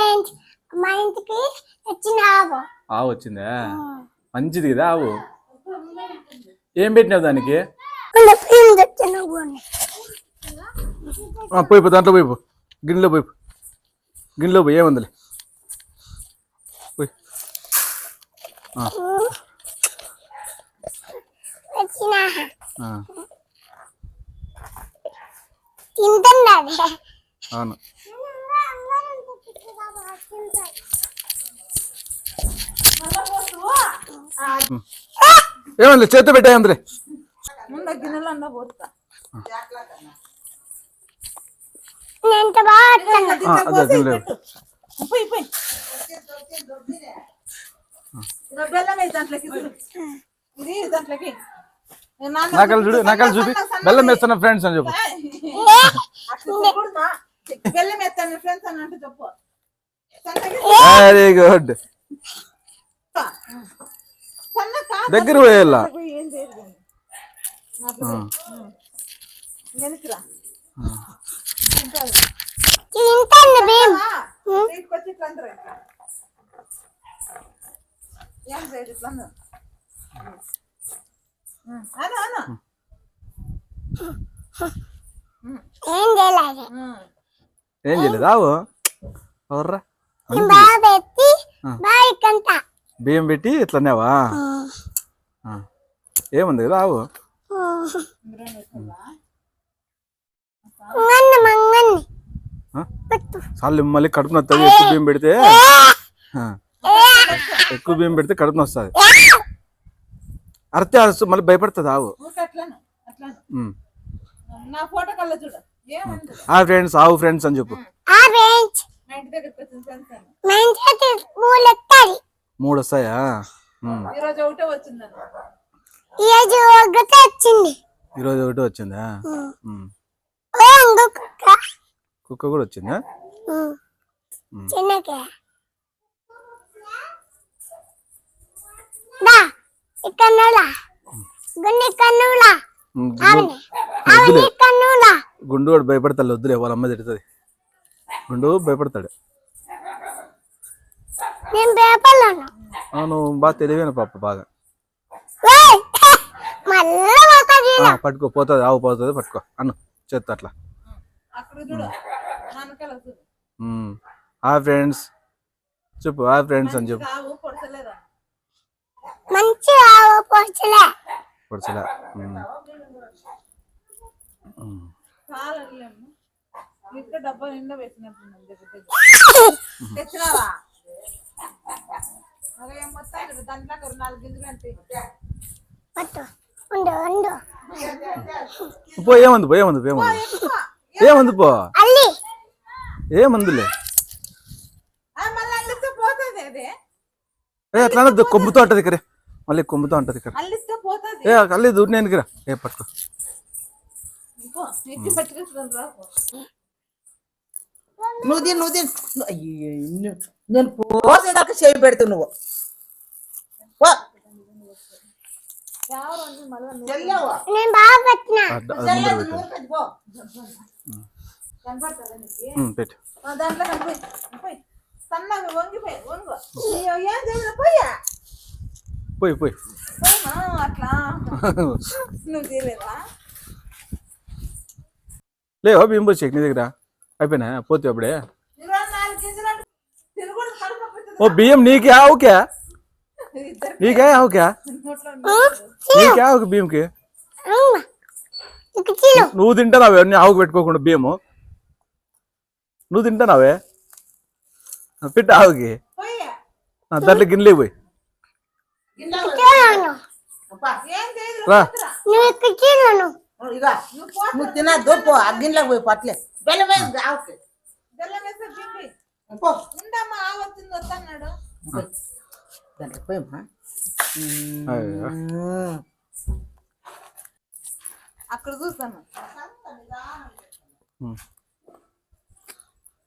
Friends మా ఇంటికి వచ్చిన ఆవు. ఆవు వచ్చిందా? మంచిది కదా ఆవు. ఏం పెట్టినావు దానికి? పోయి దాంట్లో పోయి గిన్నెలో పోయి గిన్నెలో పోయి ఏముందిలే పోయి. అవును ఏమంది చేతి పెట్టా అందులే. నాకలు చూడు నాకలు చూపి బెల్లం వేస్తున్నా ఫ్రెండ్స్ అని చెప్పు. Very good. దగ్గర పోయేలా ఏం చేయలేదు ఆవు ఎవర్రా బియ్యం పెట్టి ఇట్లనేవా? ఏముంది కదా ఆవు? చాలు మళ్ళీ కడుపు నొస్తుంది. ఎక్కువ బియ్యం పెడితే కడుపు నొస్తుంది. అరితే మళ్ళీ భయపడుతుంది ఆవు. ఫ్రెండ్స్ ఆవు ఫ్రెండ్స్ అని చెప్పు. 3 వస్తాయా? ఈరోజు ఒకటి వచ్చిందా? కుక్క కూడా వచ్చిందా? గుండు కూడా భయపడతాడు. వద్దులే వాళ్ళ అమ్మ తిడుతుంది. గుండు భయపడతాడు. నువ్వు బాగా తెలివేనా పాప బాగా. పట్టుకో పోతుంది ఆవు పోతుంది. పట్టుకో అన్న చేస్తా అట్లా. ఫ్రెండ్స్ చెప్పు. ఫ్రెండ్స్ అని చెప్పు. పొడిచలే. పో ఏమంది పో ఏమందులే. అట్లా కొమ్ముతో అంటది ఇక్కడ. మళ్ళీ కొమ్ముతో అంటది ఇక్కడ. అల్లి దూరం నేను ఇక్కడ. పట్టుకో నేను పోసేదాకా చేయి పెడుతు నువ్వు. పోయి పోయి అట్లా నువ్వు చేయలేదా? లేవా బియ్యం పోసి నీ దగ్గర అయిపోయినా పోతే అప్పుడే. ఓ బియ్యం నీకే ఆవుకే? నీకే ఆవుకే? నీకే ఆవుకి బియ్యంకి? నువ్వు తింటానావే అన్ని ఆవుకు పెట్టుకోకుండా బియ్యము? నువ్వు తింటానావే? పెట్టు ఆవుకి. దాంట్లో గిన్నెలే పోయి రా. నువ్వు తినద్దు పో. ఆ గిన్నెలకు పోయి పట్లే బెల్లం దాంట్లో పోయమ్మా. అక్కడ చూస్తాను.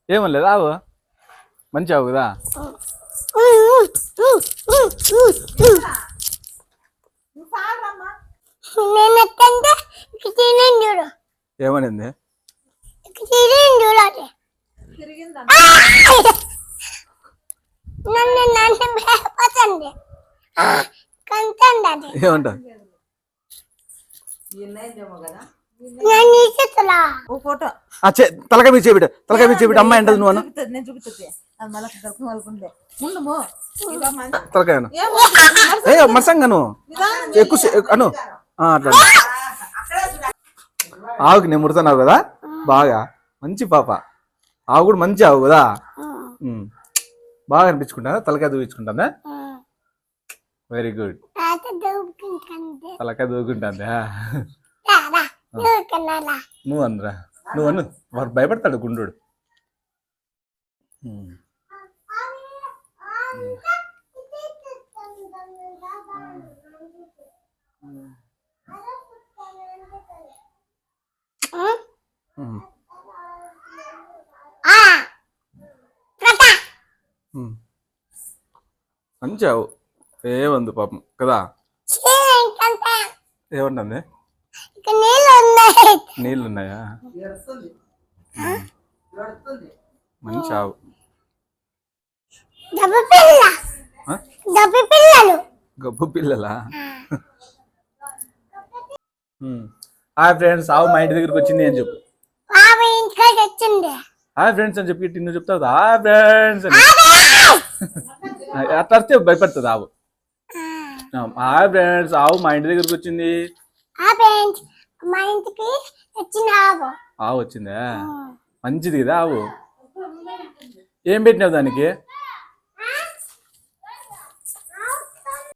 ఏమలేదు ఆవు మంచి ఆవు కదా. ఏమనింది? కంటండి ఏమంటా నేను ఇచ్చేతులా ఓ ఫోటో తలకాయ మీద చేపెట్టు తలకాయ మీద చేపెట్టు అమ్మాయి అంటది నువ్వు అను చూపిస్తుంది నేను చూపిస్తుంది అది మళ్ళీ దొరకని వాళ్ళకుండే ముందు తలకాయ అను ఏ మసంగను ఎక్కువ అను అట్లా ఆవుకి నేను ముడతావు కదా బాగా మంచి పాప ఆవు కూడా మంచి ఆవు కదా బాగా అనిపించుకుంటానా తలకాయ దూపించుకుంటానా వెరీ గుడ్ తాత దూకుంటండి తలకాయ దూకుంటుందా తాత దూకనాలా నువ్వు అందురా నువ్వు అను వాడు భయపడతాడు గుండ్రోడు మంచి ఆవు ఏమంది పాపం కదా ఏమంటుంది నీళ్ళు ఉన్నాయి నీళ్ళు ఉన్నాయా మంచి ఆవు డబ్బు పిల్ల ఆ? డబ్బు పిల్లలు గబ్బు పిల్లలా హాయ్ ఫ్రెండ్స్ ఆవు మా ఇంటి దగ్గరికి వచ్చింది అని చెప్పు బాబు ఇంటికి వచ్చింది హాయ్ ఫ్రెండ్స్ అని చెప్పి నువ్వు చెప్తావు హాయ్ ఫ్రెండ్స్ అని అట్లా వస్తే భయపడుతుంది ఆవు హాయ్ ఫ్రెండ్స్ ఆవు మా ఇంటి దగ్గరికి వచ్చింది మా ఇంటికి వచ్చిన ఆవు వచ్చిందా మంచిది కదా ఆవు ఏం పెట్టినావు దానికి